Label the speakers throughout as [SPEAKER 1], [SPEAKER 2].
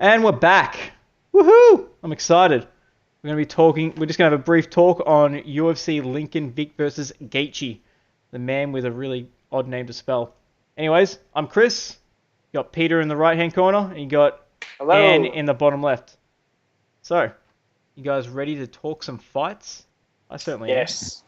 [SPEAKER 1] And we're back. Woohoo! I'm excited. We're going to be talking, we're just going to have a brief talk on UFC Lincoln Vick versus Gaethje, the man with a really odd name to spell. Anyways, I'm Chris. You got Peter in the right hand corner, and you got Anne
[SPEAKER 2] Hello.
[SPEAKER 1] in the bottom left. So, you guys ready to talk some fights? I certainly am.
[SPEAKER 2] Yes.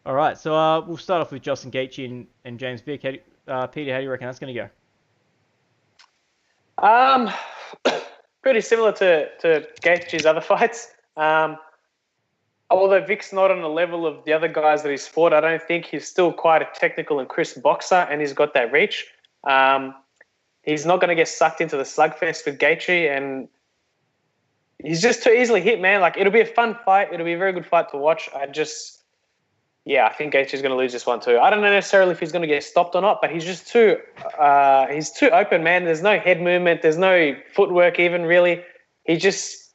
[SPEAKER 1] Alright, so we'll start off with Justin Gaethje and James Vick. Peter, how do you reckon that's going to go?
[SPEAKER 2] Um, Pretty similar to Gaethje's other fights. Although Vic's not on the level of the other guys that he's fought, I don't think he's still quite a technical and crisp boxer, and he's got that reach. Um, he's not going to get sucked into the slugfest with Gaethje, and he's just too easily hit, man. Like, it'll be a fun fight. It'll be a very good fight to watch. I think Gaethje's going to lose this one too. I don't know necessarily if he's going to get stopped or not, but he's just he's too open, man. There's no head movement. There's no footwork even, really. His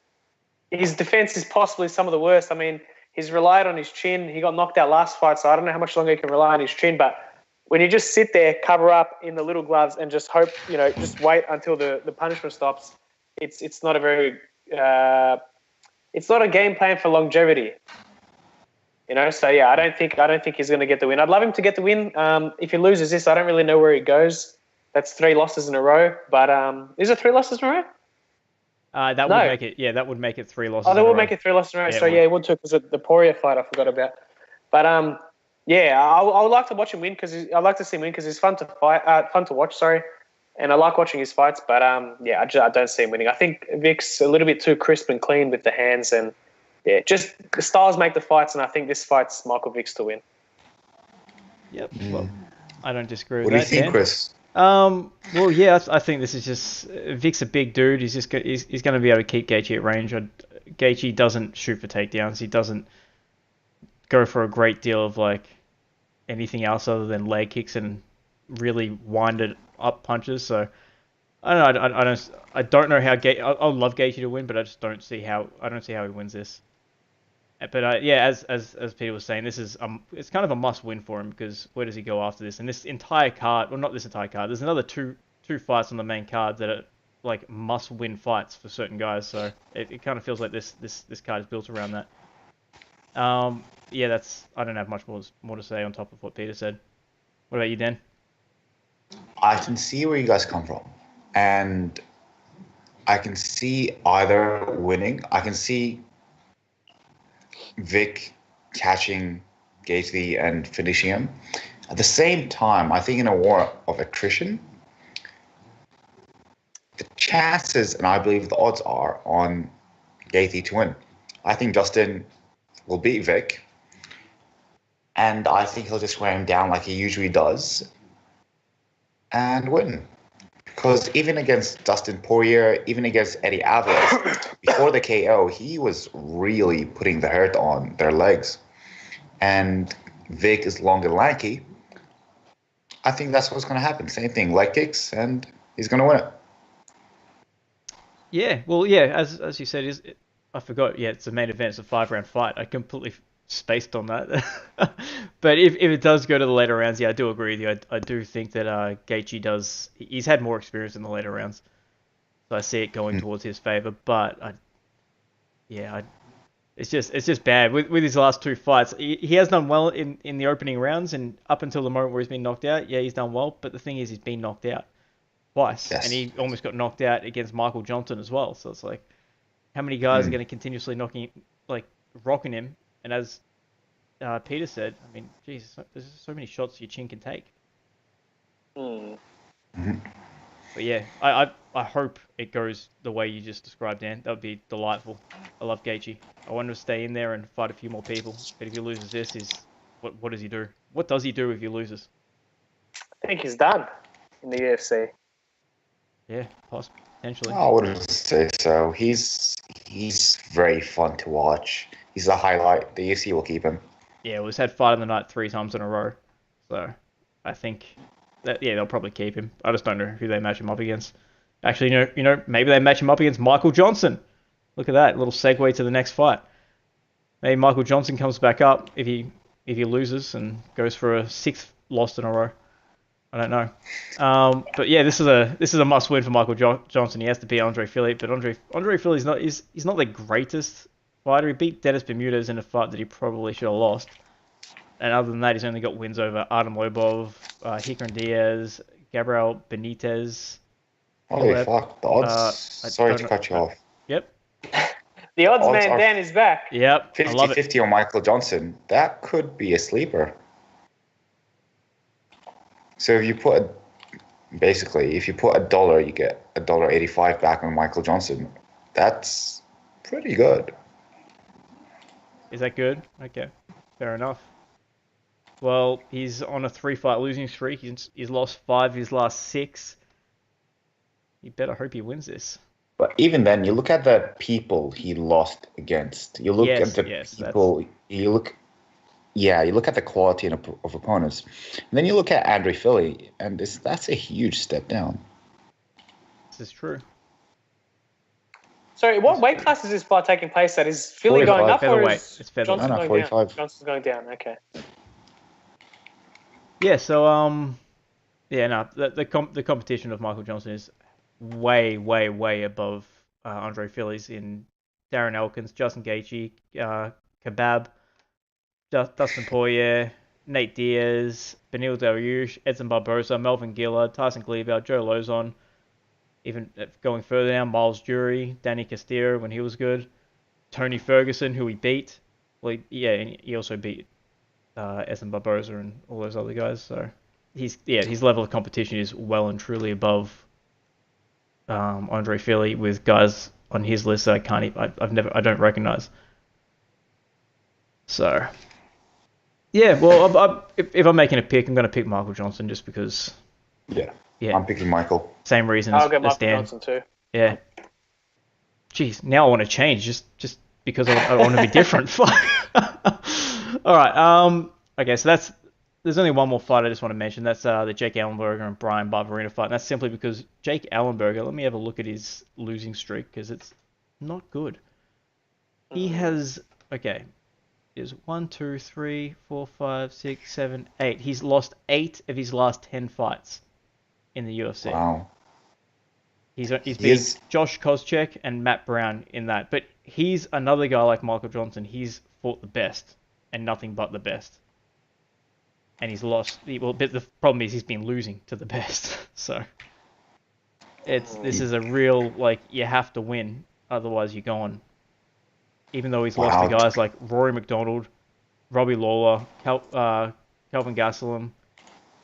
[SPEAKER 2] defense is possibly some of the worst. I mean, he's relied on his chin. He got knocked out last fight, so I don't know how much longer he can rely on his chin. But when you just sit there, cover up in the little gloves and just hope, just wait until the punishment stops, it's not a very it's not a game plan for longevity. So yeah, I don't think he's going to get the win. I'd love him to get the win. If he loses this, I don't really know where he goes. That's 3 losses in a row. But is it 3 losses in a row?
[SPEAKER 1] That would
[SPEAKER 2] No.
[SPEAKER 1] make it, yeah, that would make it 3 losses
[SPEAKER 2] Oh,
[SPEAKER 1] in
[SPEAKER 2] they
[SPEAKER 1] a
[SPEAKER 2] will
[SPEAKER 1] row.
[SPEAKER 2] make it 3 losses in a row.
[SPEAKER 1] Yeah,
[SPEAKER 2] So yeah, it would too, because the Poirier fight I forgot about. But yeah, I would like to watch him win because I'd like to see him win because he's fun to fight, fun to watch. Sorry, and I like watching his fights. But yeah, I don't see him winning. I think Vic's a little bit too crisp and clean with the hands, and yeah, just the styles make the fights, and I think this fight's Michael Vick's to win.
[SPEAKER 1] Yep. Well, I don't disagree with
[SPEAKER 3] What do you
[SPEAKER 1] that,
[SPEAKER 3] think,
[SPEAKER 1] Dan.
[SPEAKER 3] Chris?
[SPEAKER 1] Well, yeah, I think this is just Vic's a big dude. He's going to be able to keep Gaethje at range. Gaethje doesn't shoot for takedowns. He doesn't go for a great deal of like anything else other than leg kicks and really winded up punches. So I don't know. I don't know how I love Gaethje to win, but I just don't see how he wins this. But yeah, as Peter was saying, this is it's kind of a must win for him because where does he go after this? And this entire card, well, not this entire card. There's another two fights on the main card that are like must win fights for certain guys. So it kind of feels like this card is built around that. Yeah, I don't have much more to say on top of what Peter said. What about you, Dan?
[SPEAKER 3] I can see where you guys come from, and I can see either winning. I can see Vic catching Gaethje and finishing him. At the same time, I think in a war of attrition, the chances, and I believe the odds are on Gaethje to win. I think Justin will beat Vic, and I think he'll just wear him down like he usually does and win. Because even against Dustin Poirier, even against Eddie Alvarez, before the KO, he was really putting the hurt on their legs. And Vic is long and lanky. I think that's what's going to happen. Same thing, leg kicks, and he's going to win it.
[SPEAKER 1] Yeah, well, yeah, as you said, I forgot. Yeah, it's a main event. It's a 5-round fight. I completely spaced on that. But if it does go to the later rounds, yeah, I do agree with you. I do think that Gaethje does. He's had more experience in the later rounds, so I see it going towards his favor. But it's just bad with his last 2 fights. He has done well in the opening rounds and up until the moment where he's been knocked out. Yeah, he's done well. But the thing is, he's been knocked out twice,
[SPEAKER 3] Yes.
[SPEAKER 1] and he almost got knocked out against Michael Johnson as well. So it's like, how many guys are going to continuously rocking him? And as Peter said, I mean, Jesus, there's so many shots your chin can take.
[SPEAKER 2] Hmm.
[SPEAKER 1] But yeah, I hope it goes the way you just described, Dan. That would be delightful. I love Gaethje. I want him to stay in there and fight a few more people. But if he loses this, what does he do? What does he do if he loses?
[SPEAKER 2] I think he's done in the UFC.
[SPEAKER 1] Yeah, potentially.
[SPEAKER 3] I wouldn't say so. He's very fun to watch. He's a highlight. The UFC will keep him.
[SPEAKER 1] Yeah, well, he's had fight of the night 3 times in a row. So I think that, yeah, they'll probably keep him. I just don't know who they match him up against. Actually, maybe they match him up against Michael Johnson. Look at that, little segue to the next fight. Maybe Michael Johnson comes back up if he loses and goes for a 6th loss in a row. I don't know. But yeah, this is a must win for Michael Johnson. He has to beat Andre Philippe, but Andre Philippe's not he's not the greatest fighter. He beat Dennis Bermudez in a fight that he probably should have lost. And other than that, he's only got wins over Artem Lobov, Hikran Diaz, Gabriel Benitez.
[SPEAKER 3] Holy
[SPEAKER 1] Philip,
[SPEAKER 3] fuck! The odds.
[SPEAKER 1] I
[SPEAKER 3] Sorry to
[SPEAKER 1] don't
[SPEAKER 3] cut you
[SPEAKER 1] know.
[SPEAKER 3] off.
[SPEAKER 1] Yep.
[SPEAKER 2] The odds
[SPEAKER 3] Odds
[SPEAKER 2] man
[SPEAKER 3] are
[SPEAKER 2] Dan is back.
[SPEAKER 1] Yep. I love it.
[SPEAKER 3] 50-50 on Michael Johnson. That could be a sleeper. So if you put if you put $1, you get $1.85 back on Michael Johnson. That's pretty good.
[SPEAKER 1] Is that good? Okay. Fair enough. Well, he's on a 3-fight losing streak. He's lost 5 of his last 6. You better hope he wins this.
[SPEAKER 3] But even then, you look at the people he lost against. You look at the people. You look at the quality of opponents. And then you look at Andre Philly, and that's a huge step down.
[SPEAKER 1] This is true.
[SPEAKER 2] Sorry, what weight class is this fight taking place at? Is Philly going up or is
[SPEAKER 1] it's featherweight.
[SPEAKER 2] Johnson going
[SPEAKER 3] 45.
[SPEAKER 2] down? Johnson's going down. Okay.
[SPEAKER 1] Yeah. So the competition of Michael Johnson is way above Andre Philly's in Darren Elkins, Justin Gaethje, Kebab, Dustin Poirier, Nate Diaz, Benil Dariush, Edson Barboza, Melvin Gillard, Tyson Gleaver, Joe Lozon, even going further down, Miles Jury, Danny Castillo when he was good, Tony Ferguson, who he beat. Well, he also beat Edson Barboza and all those other guys. So his level of competition is well and truly above Andre Philly with guys on his list that I don't recognize. So yeah, well, if I'm making a pick, I'm going to pick Michael Johnson just because.
[SPEAKER 3] Yeah.
[SPEAKER 1] Yeah.
[SPEAKER 3] I'm picking Michael.
[SPEAKER 1] Same reason
[SPEAKER 2] I'll get
[SPEAKER 1] as
[SPEAKER 2] Michael
[SPEAKER 1] Dan.
[SPEAKER 2] Johnson too.
[SPEAKER 1] Yeah. Jeez, now I want to change just because I want to be different. All right. Okay, so there's only one more fight I just want to mention. That's the Jake Ellenberger and Brian Barberina fight. And that's simply because Jake Ellenberger, let me have a look at his losing streak because it's not good. He has, is 1, 2, 3, 4, 5, 6, 7, 8. He's lost 8 of his last 10 fights in the UFC.
[SPEAKER 3] Wow.
[SPEAKER 1] He's beat Josh Koscheck and Matt Brown in that. But he's another guy like Michael Johnson. He's fought the best and nothing but the best. And he's lost. But the problem is he's been losing to the best. So this is a real, you have to win. Otherwise you're gone. Even though he's lost to guys like Rory McDonald, Robbie Lawler, Kelvin Gastelum,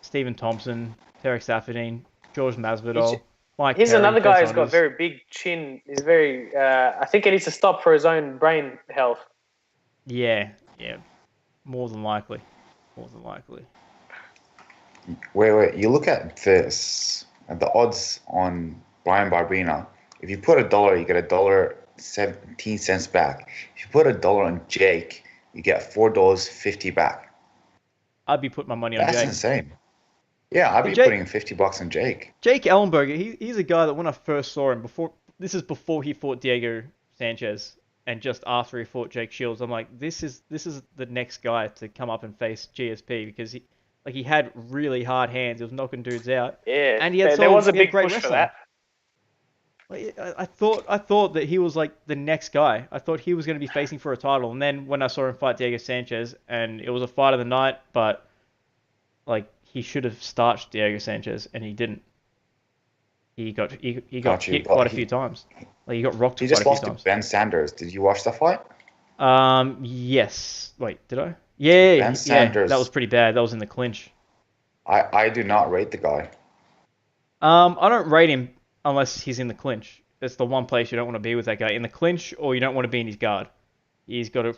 [SPEAKER 1] Stephen Thompson, Tarek Safadine, George Masvidal, Mike
[SPEAKER 2] He's
[SPEAKER 1] Perry,
[SPEAKER 2] another guy who's got a
[SPEAKER 1] Saunders.
[SPEAKER 2] very big chin. He's very. I think he needs to stop for his own brain health.
[SPEAKER 1] Yeah. More than likely.
[SPEAKER 3] Wait. You look at this, and the odds on Brian Barberina. If you put $1, you get $1.17 back. If you put $1 on Jake, you get $4.50 back.
[SPEAKER 1] I'd be putting my money on
[SPEAKER 3] That's
[SPEAKER 1] Jake.
[SPEAKER 3] insane. Yeah, I'd be putting $50 on Jake.
[SPEAKER 1] Jake Ellenberger, he's a guy that when I first saw him before he fought Diego Sanchez and just after he fought Jake Shields, I'm like, this is the next guy to come up and face GSP because he had really hard hands. He was knocking dudes out.
[SPEAKER 2] Yeah,
[SPEAKER 1] and he had
[SPEAKER 2] there was a big
[SPEAKER 1] great
[SPEAKER 2] push
[SPEAKER 1] wrestling.
[SPEAKER 2] for that.
[SPEAKER 1] I thought that he was like the next guy. I thought he was going to be facing for a title, and then when I saw him fight Diego Sanchez, and it was a fight of the night, but he should have starched Diego Sanchez, and he didn't. He got hit quite a few times. He got rocked.
[SPEAKER 3] He
[SPEAKER 1] quite
[SPEAKER 3] just
[SPEAKER 1] a few
[SPEAKER 3] lost to
[SPEAKER 1] times.
[SPEAKER 3] Ben Sanders. Did you watch the fight?
[SPEAKER 1] Yes. Wait, did I? Yeah.
[SPEAKER 3] Ben Sanders.
[SPEAKER 1] That was pretty bad. That was in the clinch.
[SPEAKER 3] I do not rate the guy.
[SPEAKER 1] I don't rate him unless he's in the clinch. That's the one place you don't want to be with that guy. In the clinch, or you don't want to be in his guard. He's got a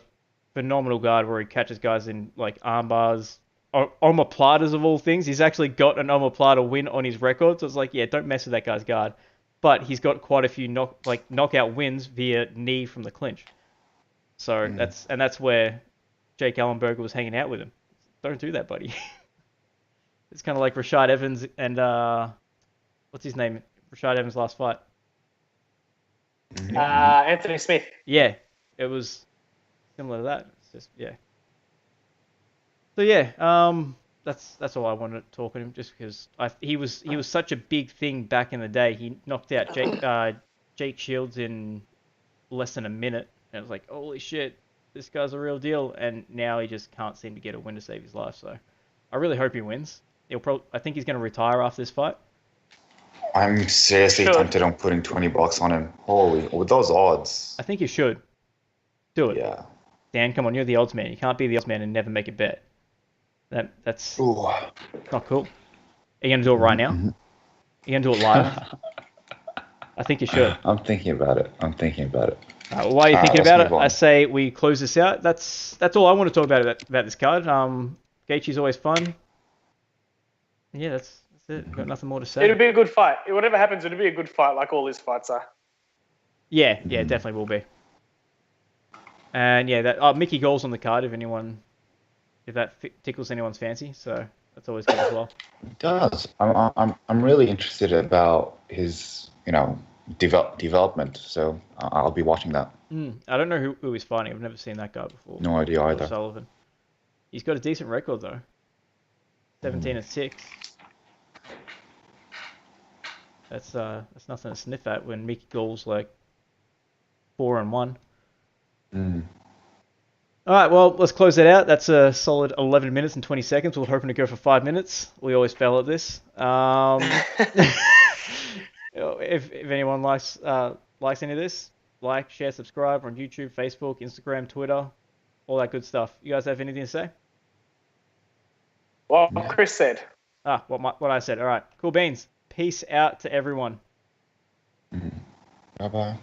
[SPEAKER 1] phenomenal guard where he catches guys in arm bars, omoplatas of all things. He's actually got an omoplata win on his record, so it's don't mess with that guy's guard. But he's got quite a few knockout wins via knee from the clinch. So that's where Jake Ellenberger was hanging out with him. Don't do that, buddy. It's kind of like Rashad Evans and what's his name? Rashad Evans' last fight.
[SPEAKER 2] Anthony Smith.
[SPEAKER 1] Yeah, it was similar to that. It's just So that's all I wanted to talk to him, just because he was such a big thing back in the day. He knocked out Jake Shields in less than a minute, and it was like, holy shit, this guy's a real deal. And now he just can't seem to get a win to save his life. So I really hope he wins. I think he's going to retire after this fight.
[SPEAKER 3] I'm seriously tempted on putting $20 on him. Holy, with those odds.
[SPEAKER 1] I think you should do it.
[SPEAKER 3] Yeah.
[SPEAKER 1] Dan, come on, you're the odds man. You can't be the odds man and never make a bet. That's not cool. Are you going to do it right now? Are you going to do it live? I think you should.
[SPEAKER 4] I'm thinking about it.
[SPEAKER 1] While you're thinking about it, I say we close this out. That's all I want to talk about this card. Gaethje's always fun. Yeah, that's it. I've got nothing more to say.
[SPEAKER 2] It'll be a good fight. Whatever happens, it'll be a good fight, like all his fights are.
[SPEAKER 1] Yeah, it definitely will be. And yeah, Mickey Gall's on the card if that tickles anyone's fancy. So that's always good as well.
[SPEAKER 4] It does. I'm really interested about his development. So I'll be watching that.
[SPEAKER 1] I don't know who he's fighting. I've never seen that guy before.
[SPEAKER 4] No idea either.
[SPEAKER 1] Sullivan. He's got a decent record though. 17-6. That's nothing to sniff at when Mickey Gall's like 4-1. All right, well, let's close that out. That's a solid 11 minutes and 20 seconds. We were hoping to go for 5 minutes. We always fail at this. If anyone likes any of this, like, share, subscribe. We're on YouTube, Facebook, Instagram, Twitter, all that good stuff. You guys have anything to say?
[SPEAKER 2] What Chris said.
[SPEAKER 1] What I said. All right, cool beans. Peace out to everyone.
[SPEAKER 4] Bye-bye.